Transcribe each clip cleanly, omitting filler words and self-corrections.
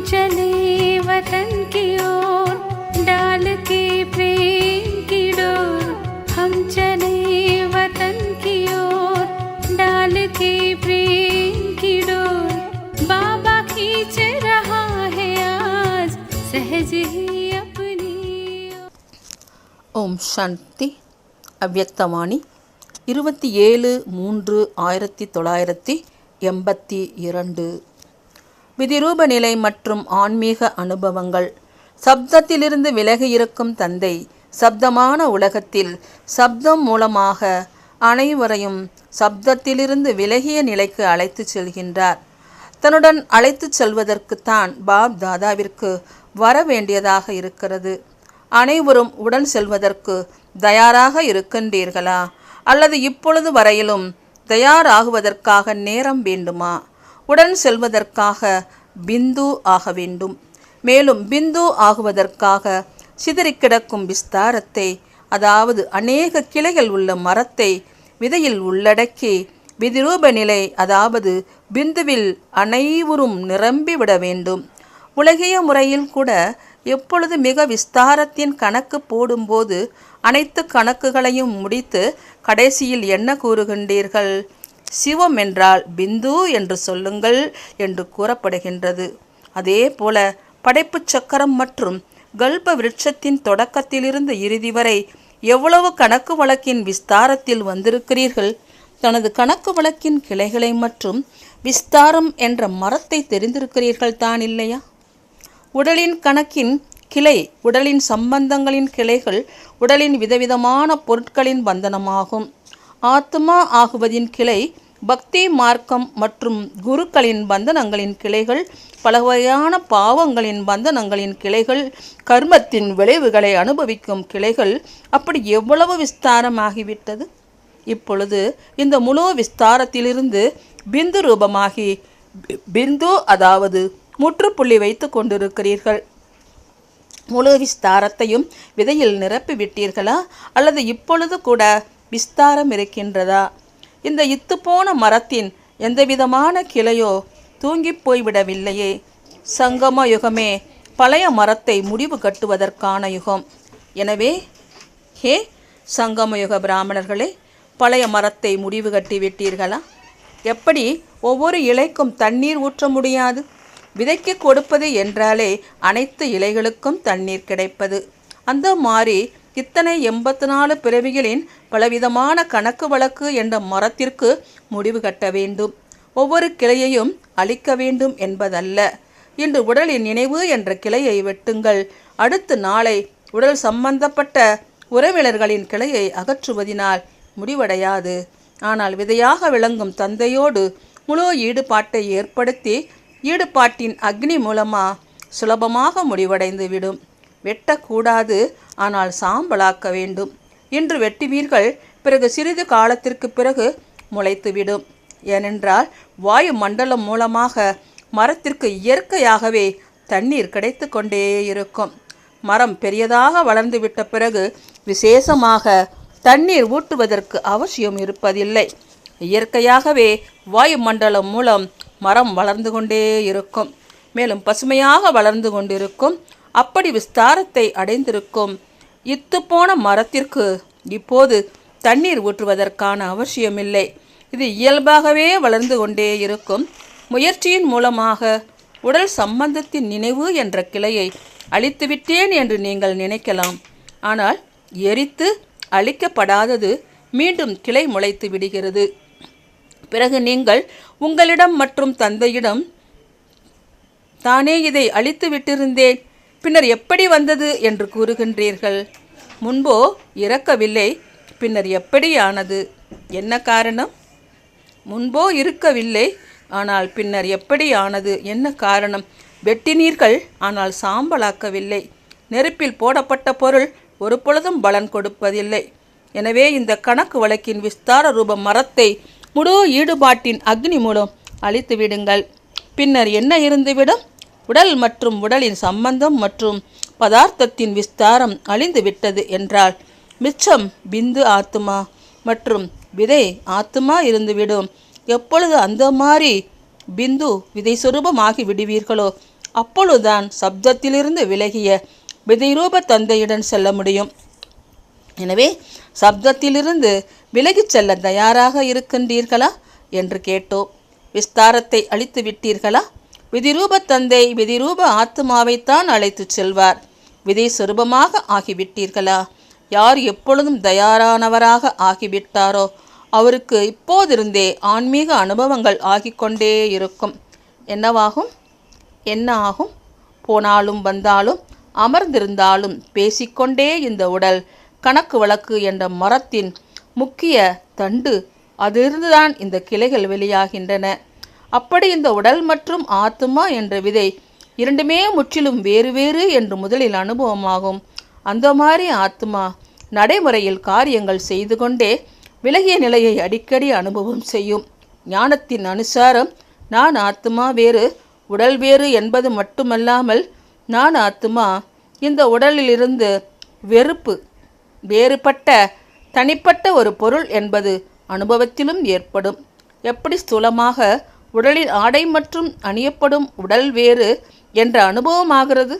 चले वतन की ओर डाल के प्रेम की डोर। हम चले वतन की ओर डाल के प्रेम की डोर। बाबा खींच रहा है आज सहज ही अपनी। ஓம் சாந்தி. அவ்யக்தவாணி 27/3/1982. விதிரூப நிலை மற்றும் ஆன்மீக அனுபவங்கள். சப்தத்திலிருந்து விலகி இருக்கும் தந்தை சப்தமான உலகத்தில் சப்தம் மூலமாக அனைவரையும் சப்தத்திலிருந்து விலகிய நிலைக்கு அழைத்து செல்கின்றார். தன்னுடன் அழைத்து செல்வதற்குத்தான் பாப் தாதாவிற்கு வர வேண்டியதாக இருக்கிறது. அனைவரும் உடன் செல்வதற்கு தயாராக இருக்கின்றீர்களா? அல்லது இப்பொழுது வரையிலும் தயாராகுவதற்காக நேரம் வேண்டுமா? உடன் செல்வதற்காக பிந்து ஆக வேண்டும். மேலும் பிந்து ஆகுவதற்காக சிதறி கிடக்கும் விஸ்தாரத்தை, அதாவது அநேக கிளைகள் உள்ள மரத்தை விதையில் உள்ளடக்கி விதிரூப நிலை, அதாவது பிந்துவில் அனைவரும் நிரம்பிவிட வேண்டும். உலகிய முறையில் கூட எப்பொழுது மிக விஸ்தாரத்தின் கணக்கு போடும்போது அனைத்து கணக்குகளையும் முடித்து கடைசியில் என்ன கூறுகின்றீர்கள்? சிவம் என்றால் பிந்து என்று சொல்லுங்கள் என்று கூறப்படுகின்றது. அதே போல படைப்பு சக்கரம் மற்றும் கல்ப விருட்சத்தின் தொடக்கத்திலிருந்து இறுதி வரை எவ்வளவு கணக்கு வழக்கின் விஸ்தாரத்தில் வந்திருக்கிறீர்கள். தனது கணக்கு வழக்கின் கிளைகளை மற்றும் விஸ்தாரம் என்ற மரத்தை தெரிந்திருக்கிறீர்கள் தான் இல்லையா? உடலின் கணக்கின் கிளை உடலின் சம்பந்தங்களின் கிளைகள் உடலின் விதவிதமான பொருட்களின் பந்தனமாகும். ஆத்மா ஆகுவதின் கிளை பக்தி மார்க்கம் மற்றும் குருக்களின் பந்தனங்களின் கிளைகள், பல வகையான பாவங்களின் பந்தனங்களின் கிளைகள், கர்மத்தின் விளைவுகளை அனுபவிக்கும் கிளைகள். அப்படி எவ்வளவு விஸ்தாரமாகிவிட்டது! இப்பொழுது இந்த முழு விஸ்தாரத்திலிருந்து பிந்து ரூபமாகி பிந்து, அதாவது முற்றுப்புள்ளி வைத்து கொண்டிருக்கிறீர்கள். முழு விஸ்தாரத்தையும் விதையில் நிரப்பி விட்டீர்களா? அல்லது இப்பொழுது கூட விஸ்தாரம் இருக்கின்றதா? இந்த இத்துப்போன மரத்தின் எந்தவிதமான கிளையோ தூங்கி போய்விடவில்லையே. சங்கம யுகமே பழைய மரத்தை முடிவு கட்டுவதற்கான யுகம். எனவே ஹே சங்கமயுக பிராமணர்களே, பழைய மரத்தை முடிவு கட்டிவிட்டீர்களா? எப்படி ஒவ்வொரு இலைக்கும் தண்ணீர் ஊற்ற முடியாது? விதைக்கு கொடுப்பது என்றாலே அனைத்து இலைகளுக்கும் தண்ணீர் கிடைப்பது. அந்த மாதிரி இத்தனை 84 பிறவிகளின் பலவிதமான கணக்கு வழக்கு என்ற மரத்திற்கு முடிவு கட்ட வேண்டும். ஒவ்வொரு கிளையையும் அழிக்க வேண்டும் என்பதல்ல. இன்று உடலின் நினைவு என்ற கிளையை வெட்டுங்கள். அடுத்த நாளை உடல் சம்பந்தப்பட்ட உறவினர்களின் கிளையை அகற்றுவதினால் முடிவடையாது. ஆனால் விதையாக விளங்கும் தந்தையோடு முழு ஈடுபாட்டை ஏற்படுத்தி ஈடுபாட்டின் அக்னி மூலமாக சுலபமாக முடிவடைந்துவிடும். வெட்டக்கூடாது, ஆனால் சாம்பலாக்க வேண்டும். இன்று வெட்டுவீர்கள், பிறகு சிறிது காலத்திற்கு பிறகு முளைத்துவிடும். ஏனென்றால் வாயு மண்டலம் மூலமாக மரத்திற்கு இயற்கையாகவே தண்ணீர் கிடைத்து கொண்டே இருக்கும். மரம் பெரியதாக வளர்ந்துவிட்ட பிறகு விசேஷமாக தண்ணீர் ஊட்டுவதற்கு அவசியம் இருப்பதில்லை. இயற்கையாகவே வாயு மண்டலம் மூலம் மரம் வளர்ந்து கொண்டே இருக்கும். மேலும் பசுமையாக வளர்ந்து கொண்டிருக்கும். அப்படி விஸ்தாரத்தை அடைந்திருக்கும் இத்துப்போன மரத்திற்கு இப்போது தண்ணீர் ஊற்றுவதற்கான அவசியமில்லை. இது இயல்பாகவே வளர்ந்து கொண்டே இருக்கும். முயற்சியின் மூலமாக உடல் சம்பந்தத்தின் நினைவு என்ற கிளையை அழித்துவிட்டேன் என்று நீங்கள் நினைக்கலாம். ஆனால் எரித்து அழிக்கப்படாதது மீண்டும் கிளை முளைத்து விடுகிறது. பிறகு நீங்கள் உங்களிடம் மற்றும் தந்தையிடம் தானே இதை அழித்து விட்டிருந்தேன், பின்னர் எப்படி வந்தது என்று கூறுகின்றீர்கள். முன்போ இறக்கவில்லை, பின்னர் எப்படியானது? என்ன காரணம்? முன்போ இருக்கவில்லை, ஆனால் பின்னர் எப்படியானது? என்ன காரணம்? வெட்டினீர்கள், ஆனால் சாம்பலாக்கவில்லை. நெருப்பில் போடப்பட்ட பொருள் ஒரு பொழுதும் பலன் கொடுப்பதில்லை. எனவே இந்த கணக்கு வழக்கின் விஸ்தார ரூப மரத்தை முழு ஈடுபாட்டின் அக்னி மூலம் அழித்து விடுங்கள். பின்னர் என்ன இருந்துவிடும்? உடல் மற்றும் உடலின் சம்பந்தம் மற்றும் பதார்த்தத்தின் விஸ்தாரம் அழிந்து விட்டது என்றால் மிச்சம் பிந்து ஆத்மா மற்றும் விதை ஆத்மா இருந்துவிடும். எப்பொழுது அந்த மாதிரி பிந்து விதை சுரூபமாகி விடுவீர்களோ அப்பொழுதுதான் சப்தத்திலிருந்து விலகிய விதை ரூப தந்தையுடன் செல்ல முடியும். எனவே சப்தத்திலிருந்து விலகிச் செல்ல தயாராக இருக்கின்றீர்களா என்று கேட்டோம். விஸ்தாரத்தை அழித்து விட்டீர்களா? விதிரூப தந்தை விதிரூப ஆத்மாவைத்தான் அழைத்து செல்வார். விதை சுரூபமாக ஆகிவிட்டீர்களா? யார் எப்பொழுதும் தயாரானவராக ஆகிவிட்டாரோ அவருக்கு இப்போதிருந்தே ஆன்மீக அனுபவங்கள் ஆகிக்கொண்டே இருக்கும். என்னவாகும்? என்ன ஆகும்? போனாலும் வந்தாலும் அமர்ந்திருந்தாலும் பேசிக்கொண்டே இந்த உடல் கணக்கு வழக்கு என்ற மரத்தின் முக்கிய தண்டு, அதிலிருந்துதான் இந்த கிளைகள் வெளியாகின்றன. அப்படி இந்த உடல் மற்றும் ஆத்மா என்ற விதை இரண்டுமே முற்றிலும் வேறு வேறு என்று முதலில் அனுபவமாகும். அந்த மாதிரி ஆத்மா நடைமுறையில் காரியங்கள் செய்து கொண்டே விலகிய நிலையை அடிக்கடி அனுபவம் செய்யும். ஞானத்தின் அனுசாரம் நான் ஆத்மா வேறு உடல் வேறு என்பது மட்டுமல்லாமல் நான் ஆத்மா இந்த உடலிலிருந்து வேறுபட்ட தனிப்பட்ட ஒரு பொருள் என்பது அனுபவத்திலும் ஏற்படும். எப்படி ஸ்தூலமாக உடலின் ஆடை மற்றும் அணியப்படும் உடல் வேறு என்ற அனுபவமாகிறது?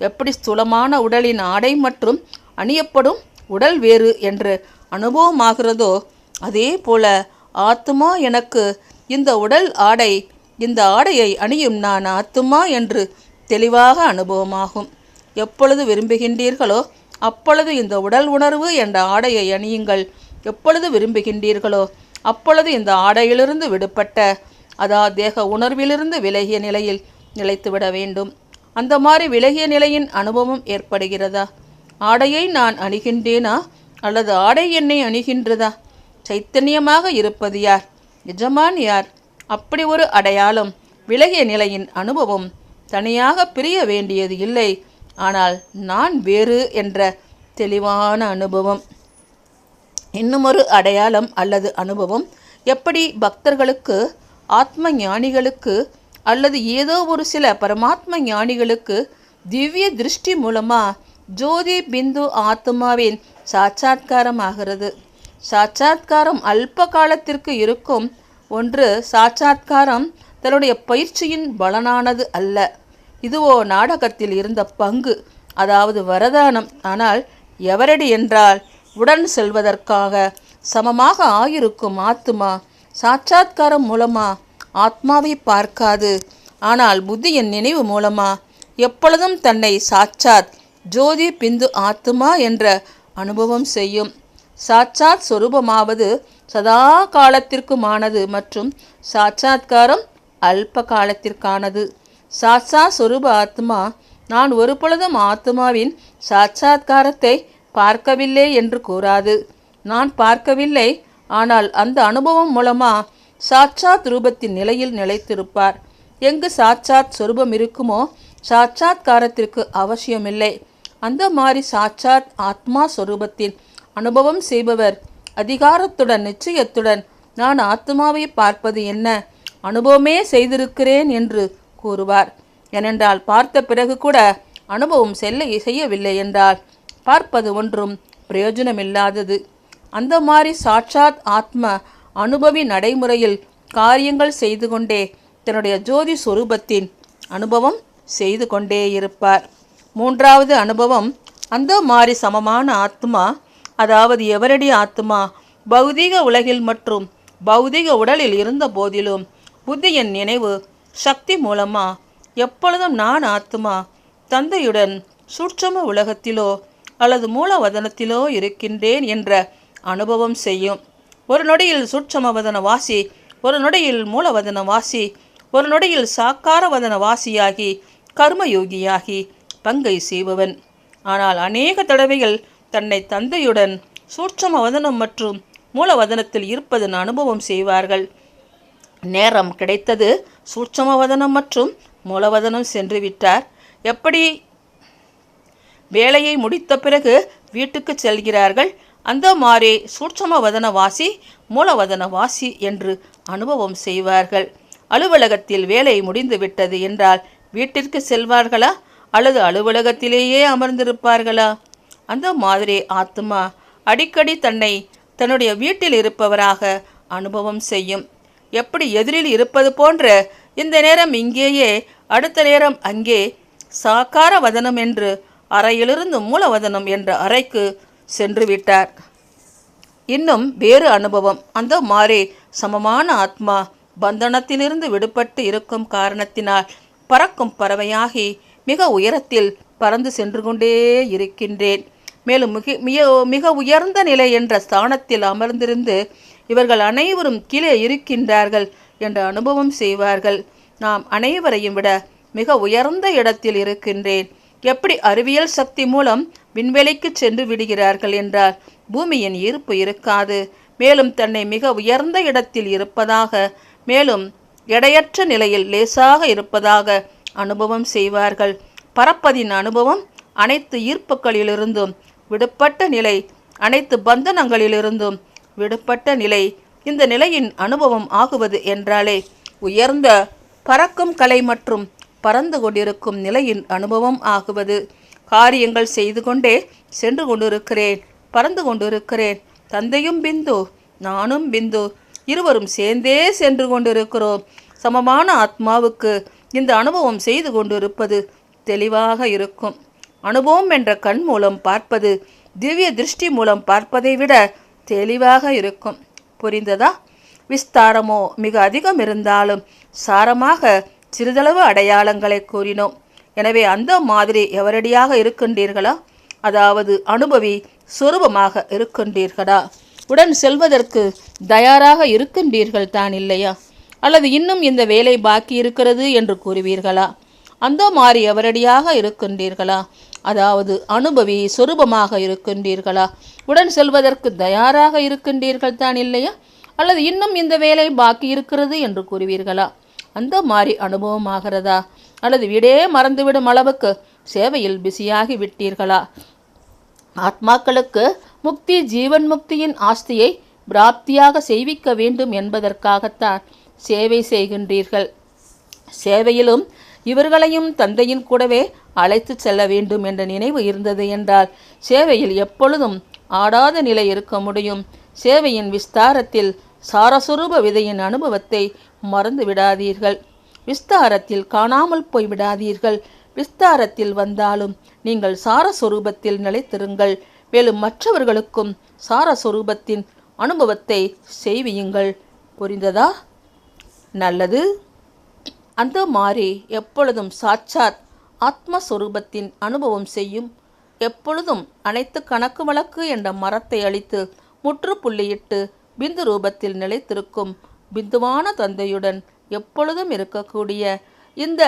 எப்படி ஸ்தூலமான உடலின் ஆடை மற்றும் அணியப்படும் உடல் வேறு என்று அனுபவமாகிறதோ அதே போல ஆத்மா எனக்கு இந்த உடல் ஆடை, இந்த ஆடையை அணியும் நான் ஆத்மா என்று தெளிவாக அனுபவமாகும். எப்பொழுது விரும்புகின்றீர்களோ அப்பொழுது இந்த உடல் உணர்வு என்ற ஆடையை அணியுங்கள். எப்பொழுது விரும்புகின்றீர்களோ அப்பொழுது இந்த ஆடையிலிருந்து விடுபட்ட தேக உணர்விலிருந்து விலகிய நிலையில் நிலைத்துவிட வேண்டும். அந்த மாதிரி விலகிய நிலையின் அனுபவம் ஏற்படுகிறதா? ஆடையை நான் அணிகின்றேனா அல்லது ஆடை என்னை அணிகின்றதா? சைத்தன்யமாக இருப்பது யார்? எஜமான் யார்? அப்படி ஒரு அடையாளம் விலகிய நிலையின் அனுபவம் தனியாக பிரிய வேண்டியது இல்லை. ஆனால் நான் வேறு என்ற தெளிவான அனுபவம். இன்னுமொரு அடையாளம் அல்லது அனுபவம் எப்படி பக்தர்களுக்கு, ஆத்ம ஞானிகளுக்கு அல்லது ஏதோ ஒரு சில பரமாத்ம ஞானிகளுக்கு திவ்ய திருஷ்டி மூலமாக ஜோதி பிந்து ஆத்மாவின் சாட்சாத்காரம் ஆகிறது. சாட்சாத்காரம் அல்ப காலத்திற்கு இருக்கும் ஒன்று. சாட்சாத்காரம் தன்னுடைய பயிற்சியின் பலனானது அல்ல. இதுவோ நாடகத்தில் இருந்த பங்கு, அதாவது வரதானம். ஆனால் எவரடி என்றால் உடன் செல்வதற்காக சமமாக ஆயிருக்கும் ஆத்மா சாட்சாத்காரம் மூலமா ஆத்மாவை பார்க்காது. ஆனால் புத்தியின் நினைவு மூலமா எப்பொழுதும் தன்னை சாட்சாத் ஜோதி பிந்து ஆத்மா என்ற அனுபவம் செய்யும். சாட்சாத் சொரூபமாவது சதா காலத்திற்குமானது மற்றும் சாட்சாத்காரம் அல்ப காலத்திற்கானது. சாட்சாத் சொரூப ஆத்மா நான் ஒரு பொழுதும் ஆத்மாவின் சாட்சாத்காரத்தை பார்க்கவில்லை என்று கூறாது. நான் பார்க்கவில்லை, ஆனால் அந்த அனுபவம் மூலமா சாட்சாத் ரூபத்தின் நிலையில் நிலைத்திருப்பார். எங்கு சாட்சாத் சொரூபம் இருக்குமோ சாட்சாத்காரத்திற்கு அவசியமில்லை. அந்த மாதிரி சாட்சாத் ஆத்மா சொரூபத்தின் அனுபவம் செய்பவர் அதிகாரத்துடன் நிச்சயத்துடன் நான் ஆத்மாவை பார்ப்பது என்ன, அனுபவமே செய்திருக்கிறேன் என்று கூறுவார். ஏனென்றால் பார்த்த பிறகு கூட அனுபவம் செய்யவில்லை என்றால் பார்ப்பது ஒன்றும் பிரயோஜனமில்லாதது. அந்த மாதிரி சாட்சாத் ஆத்ம அனுபவி நடைமுறையில் காரியங்கள் செய்து கொண்டே தன்னுடைய ஜோதி சொரூபத்தின் அனுபவம் செய்து கொண்டே இருப்பார். மூன்றாவது அனுபவம் அந்த மாதிரி சமமான ஆத்மா, அதாவது எவரடி ஆத்மா பௌதீக உலகில் மற்றும் பௌதீக உடலில் இருந்த போதிலும் புத்தியின் நினைவு சக்தி மூலமா எப்பொழுதும் நான் ஆத்மா தந்தையுடன் சூட்சும உலகத்திலோ அல்லது மூலவதனத்திலோ இருக்கின்றேன் என்ற அனுபவம் செய்யும். ஒரு நொடியில் சூட்சுமவதன வாசி, ஒரு நொடியில் மூலவதன வாசி, ஒரு நொடியில் சாக்காரவதன வாசியாகி கர்மயோகியாகி பங்கை செய்பவன். ஆனால் அநேக தடவைகள் தன்னை தந்தையுடன் சூட்சுமவதனம் மற்றும் மூலவதனத்தில் இருப்பதன் அனுபவம் செய்வார்கள். நேரம் கிடைத்தது, சூட்சுமவதனம் மற்றும் மூலவதனம் சென்று விட்டார். எப்படி வேலையை முடித்த பிறகு வீட்டுக்கு செல்கிறார்கள். அந்த மாதிரி சூட்சமவதன வாசி மூலவதன வாசி என்று அனுபவம் செய்வார்கள். அலுவலகத்தில் வேலை முடிந்து விட்டது என்றால் வீட்டிற்கு செல்வார்களா அல்லது அலுவலகத்திலேயே அமர்ந்திருப்பார்களா? அந்த மாதிரி ஆத்மா அடிக்கடி தன்னுடைய வீட்டில் இருப்பவராக அனுபவம் செய்யும். எப்படி எதிரில் இருப்பது போன்ற இந்த நேரம் இங்கேயே, அடுத்த நேரம் அங்கே, சாக்கார வதனம் என்று அறையிலிருந்து மூலவதனம் என்ற அறைக்கு சென்று விட்டார். இன்னும் வேறு அனுபவம். அந்த மாதிரி சமமான ஆத்மா பந்தனத்திலிருந்து விடுபட்டு இருக்கும் காரணத்தினால் பறக்கும் பறவையாகி மிக உயரத்தில் பறந்து சென்று கொண்டே இருக்கின்றேன். மேலும் மிக உயர்ந்த நிலை என்ற ஸ்தானத்தில் அமர்ந்திருந்து இவர்கள் அனைவரும் கீழே இருக்கின்றார்கள் என்ற அனுபவம் செய்வார்கள். நாம் அனைவரையும் விட மிக உயர்ந்த இடத்தில் இருக்கின்றேன். எப்படி அறிவியல் சக்தி மூலம் விண்வெளிக்கு சென்று விடுகிறார்கள் என்றால் பூமியின் ஈர்ப்பு இருக்காது. மேலும் தன்னை மிக உயர்ந்த இடத்தில் இருப்பதாக, மேலும் எடையற்ற நிலையில் லேசாக இருப்பதாக அனுபவம் செய்வார்கள். பறப்பதின் அனுபவம் அனைத்து ஈர்ப்புகளிலிருந்தும் விடுபட்ட நிலை, அனைத்து பந்தனங்களிலிருந்தும் விடுபட்ட நிலை. இந்த நிலையின் அனுபவம் ஆகுவது என்றாலே உயர்ந்த பறக்கும் கலை மற்றும் பறந்து கொண்டிருக்கும் நிலையின் அனுபவம் ஆகுவது. காரியங்கள் செய்து கொண்டே சென்று கொண்டிருக்கிறேன், பறந்து கொண்டிருக்கிறேன். தந்தையும் பிந்து, நானும் பிந்து, இருவரும் சேர்ந்தே சென்று கொண்டிருக்கிறோம். சமமான ஆத்மாவுக்கு இந்த அனுபவம் செய்து கொண்டிருப்பது தெளிவாக இருக்கும். அனுபவம் என்ற கண் மூலம் பார்ப்பது திவ்ய திருஷ்டி மூலம் பார்ப்பதை விட தெளிவாக இருக்கும். புரிந்ததா? விஸ்தாரமோ மிக அதிகம் இருந்தாலும் சாரமாக சிறிதளவு அடையாளங்களை கூறினோம். எனவே அந்த மாதிரி எவரடியாக இருக்கின்றீர்களா? அதாவது அனுபவி சொரூபமாக இருக்கின்றீர்களா? உடன் செல்வதற்கு தயாராக இருக்கின்றீர்கள் தான் இல்லையா? அல்லது இன்னும் இந்த வேலை பாக்கி இருக்கிறது என்று கூறுவீர்களா? அந்த மாதிரி எவரடியாக இருக்கின்றீர்களா? அதாவது அனுபவி சொரூபமாக இருக்கின்றீர்களா? உடன் செல்வதற்கு தயாராக இருக்கின்றீர்கள் தான் இல்லையா? அல்லது இன்னும் இந்த வேலை பாக்கி இருக்கிறது என்று கூறுவீர்களா? அந்த மாதிரி அனுபவம் ஆகிறதா? அல்லது வீடே மறந்துவிடும் அளவுக்கு சேவையில் பிஸியாகி விட்டீர்களா? ஆத்மாக்களுக்கு முக்தி, ஜீவன் முக்தியின் ஆஸ்தியை பிராப்தியாக செய்விக்க வேண்டும் என்பதற்காகத்தான் சேவை செய்கின்றீர்கள். சேவையிலும் இவர்களையும் தந்தையின் கூடவே அழைத்து செல்ல வேண்டும் என்ற நினைவு இருந்தது என்றால் சேவையில் எப்பொழுதும் ஆடாத நிலை இருக்க முடியும். சேவையின் விஸ்தாரத்தில் சாரஸ்வரூப விதையின் அனுபவத்தை மறந்து விடாதீர்கள். விஸ்தாரத்தில் காணாமல் போய் விடாதீர்கள். விஸ்தாரத்தில் வந்தாலும் நீங்கள் சாரஸ்வரூபத்தில் நிலைத்திருங்கள். மேலும் மற்றவர்களுக்கும் சாரஸ்வரூபத்தின் அனுபவத்தை செய்வியுங்கள். புரிந்ததா? நல்லது. அந்த மாதிரி எப்பொழுதும் சாட்சாத் ஆத்மஸ்வரூபத்தின் அனுபவம் செய்யும். எப்பொழுதும் அனைத்து கணக்கு வழக்கு என்ற மரத்தை அழித்து முற்றுப்புள்ளியிட்டு பிந்து ரூபத்தில் நிலைத்திருக்கும் பிந்துவான தந்தையுடன் எப்பொழுதும் இருக்கக்கூடிய இந்த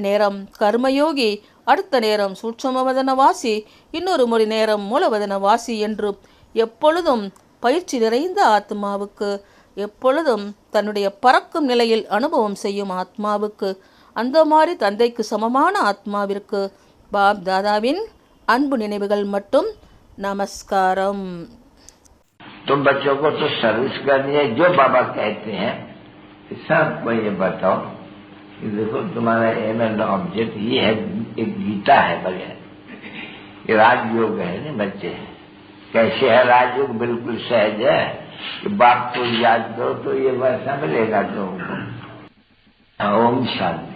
நேரம் கர்மயோகி, அடுத்த நேரம் சூட்சமவதன வாசி, இன்னொரு முறை நேரம் மூலவதன வாசி என்று எப்பொழுதும் பயிற்சி நிறைந்த ஆத்மாவுக்கு, எப்பொழுதும் தன்னுடைய பறக்கும் நிலையில் அனுபவம் செய்யும் ஆத்மாவுக்கு, அந்த மாதிரி தந்தைக்கு சமமான ஆத்மாவிற்கு பாப் தாதாவின் அன்பு நினைவுகள் மற்றும் நமஸ்காரம். तुम बच्चों को तो सर्विस करनी है, जो बाबा कहते हैं सबको ये बताओ कि देखो तुम्हारा एम एंड ऑब्जेक्ट ये है, एक गीता है बगैर, ये राजयोग है ना बच्चे। कैसे है राजयोग? बिल्कुल सहज है कि बाप को याद करो तो ये वैसा मिलेगा तुमको। ओम शांति।